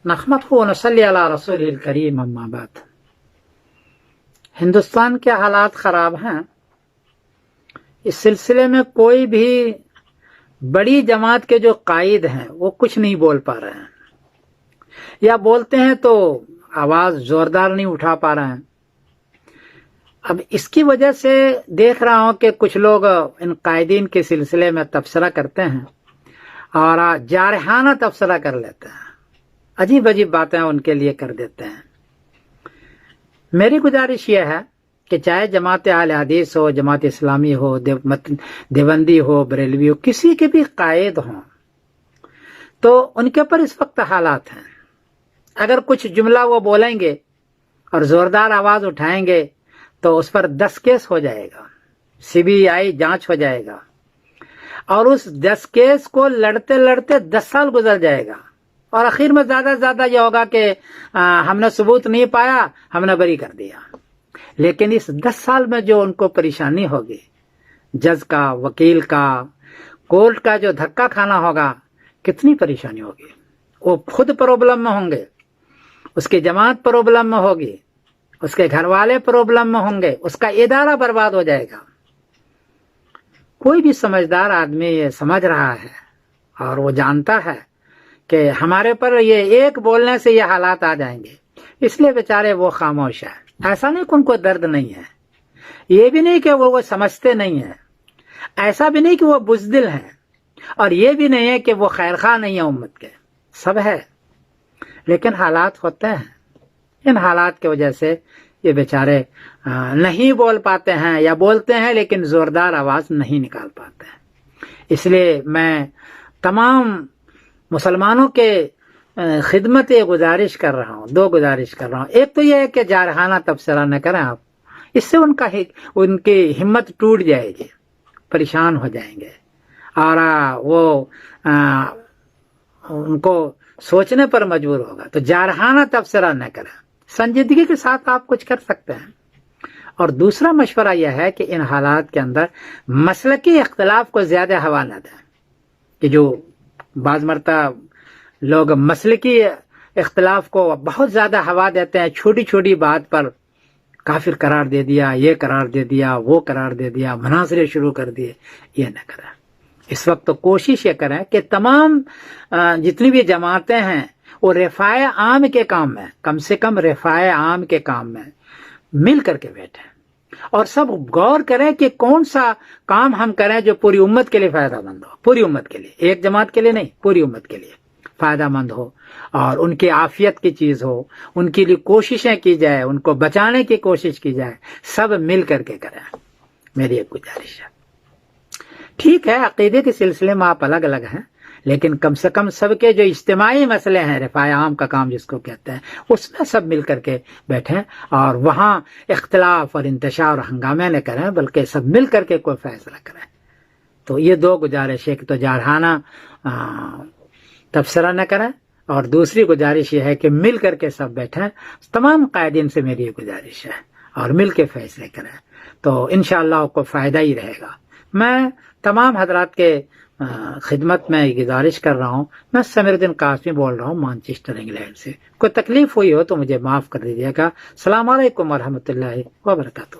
نحمده ونصلی علی رسول الکریم اما بعد۔ ہندوستان کے حالات خراب ہیں، اس سلسلے میں کوئی بھی بڑی جماعت کے جو قائد ہیں وہ کچھ نہیں بول پا رہے ہیں، یا بولتے ہیں تو آواز زوردار نہیں اٹھا پا رہے ہیں۔ اب اس کی وجہ سے دیکھ رہا ہوں کہ کچھ لوگ ان قائدین کے سلسلے میں تبصرہ کرتے ہیں اور جارحانہ تبصرہ کر لیتے ہیں، عجیب عجیب باتیں ان کے لیے کر دیتے ہیں۔ میری گزارش یہ ہے کہ چاہے جماعت اہل حدیث ہو، جماعت اسلامی ہو، دیوبندی ہو، بریلوی ہو، کسی کے بھی قائد ہوں تو ان کے اوپر اس وقت حالات ہیں۔ اگر کچھ جملہ وہ بولیں گے اور زوردار آواز اٹھائیں گے تو اس پر 10 کیس ہو جائے گا، CBI جانچ ہو جائے گا، اور اس 10 کیس کو لڑتے لڑتے 10 سال گزر جائے گا، اور آخر میں زیادہ سے زیادہ یہ ہوگا کہ ہم نے ثبوت نہیں پایا، ہم نے بری کر دیا۔ لیکن اس 10 سال میں جو ان کو پریشانی ہوگی، جج کا، وکیل کا، کورٹ کا جو دھکا کھانا ہوگا، کتنی پریشانی ہوگی۔ وہ خود پرابلم میں ہوں گے، اس کی جماعت پرابلم میں ہوگی، اس کے گھر والے پرابلم میں ہوں گے، اس کا ادارہ برباد ہو جائے گا۔ کوئی بھی سمجھدار آدمی یہ سمجھ رہا ہے اور وہ جانتا ہے کہ ہمارے پر یہ ایک بولنے سے یہ حالات آ جائیں گے، اس لیے بیچارے وہ خاموش ہیں۔ ایسا نہیں کہ ان کو درد نہیں ہے، یہ بھی نہیں کہ وہ سمجھتے نہیں ہیں، ایسا بھی نہیں کہ وہ بزدل ہیں، اور یہ بھی نہیں ہے کہ وہ خیرخواہ نہیں ہیں امت کے، سب ہے، لیکن حالات ہوتے ہیں۔ ان حالات کی وجہ سے یہ بیچارے نہیں بول پاتے ہیں، یا بولتے ہیں لیکن زوردار آواز نہیں نکال پاتے ہیں۔ اس لیے میں تمام مسلمانوں کے خدمت یہ گزارش کر رہا ہوں، 2 گزارش کر رہا ہوں۔ ایک تو یہ ہے کہ جارحانہ تبصرہ نہ کریں آپ، اس سے ان کی ہمت ٹوٹ جائے گی، پریشان ہو جائیں گے، اور وہ ان کو سوچنے پر مجبور ہوگا۔ تو جارحانہ تبصرہ نہ کریں، سنجیدگی کے ساتھ آپ کچھ کر سکتے ہیں۔ اور دوسرا مشورہ یہ ہے کہ ان حالات کے اندر مسلکی اختلاف کو زیادہ ہوا نہ دیں، کہ جو بعض مرتبہ لوگ مسلکی اختلاف کو بہت زیادہ ہوا دیتے ہیں، چھوٹی چھوٹی بات پر کافر قرار دے دیا، یہ قرار دے دیا، وہ قرار دے دیا، مناظرے شروع کر دیے، یہ نہ کریں۔ اس وقت تو کوشش یہ کریں کہ تمام جتنی بھی جماعتیں ہیں وہ رفاع عام کے کام میں، کم سے کم رفاع عام کے کام میں مل کر کے بیٹھیں، اور سب غور کریں کہ کون سا کام ہم کریں جو پوری امت کے لیے فائدہ مند ہو، پوری امت کے لیے، ایک جماعت کے لیے نہیں، پوری امت کے لیے فائدہ مند ہو، اور ان کی عافیت کی چیز ہو، ان کے لیے کوششیں کی جائے، ان کو بچانے کی کوشش کی جائے، سب مل کر کے کریں، میری ایک گزارش ہے۔ ٹھیک ہے، عقیدے کے سلسلے میں آپ الگ الگ ہیں، لیکن کم سے کم سب کے جو اجتماعی مسئلے ہیں، رفاع عام کا کام جس کو کہتے ہیں، اس میں سب مل کر کے بیٹھیں، اور وہاں اختلاف اور انتشار اور ہنگامے نہ کریں، بلکہ سب مل کر کے کوئی فیصلہ کریں۔ تو یہ 2 گزارش ہے کہ تو جارحانہ تبصرہ نہ کریں، اور دوسری گزارش یہ ہے کہ مل کر کے سب بیٹھیں۔ تمام قائدین سے میری یہ گزارش ہے، اور مل کے فیصلے کریں، تو انشاءاللہ آپ کو فائدہ ہی رہے گا۔ میں تمام حضرات کے خدمت میں گزارش کر رہا ہوں۔ میں سمیر الدین قاسمی بول رہا ہوں مانچسٹر انگلینڈ سے۔ کوئی تکلیف ہوئی ہو تو مجھے معاف کر دیجیے گا۔ السلام علیکم ورحمۃ اللہ وبرکاتہ۔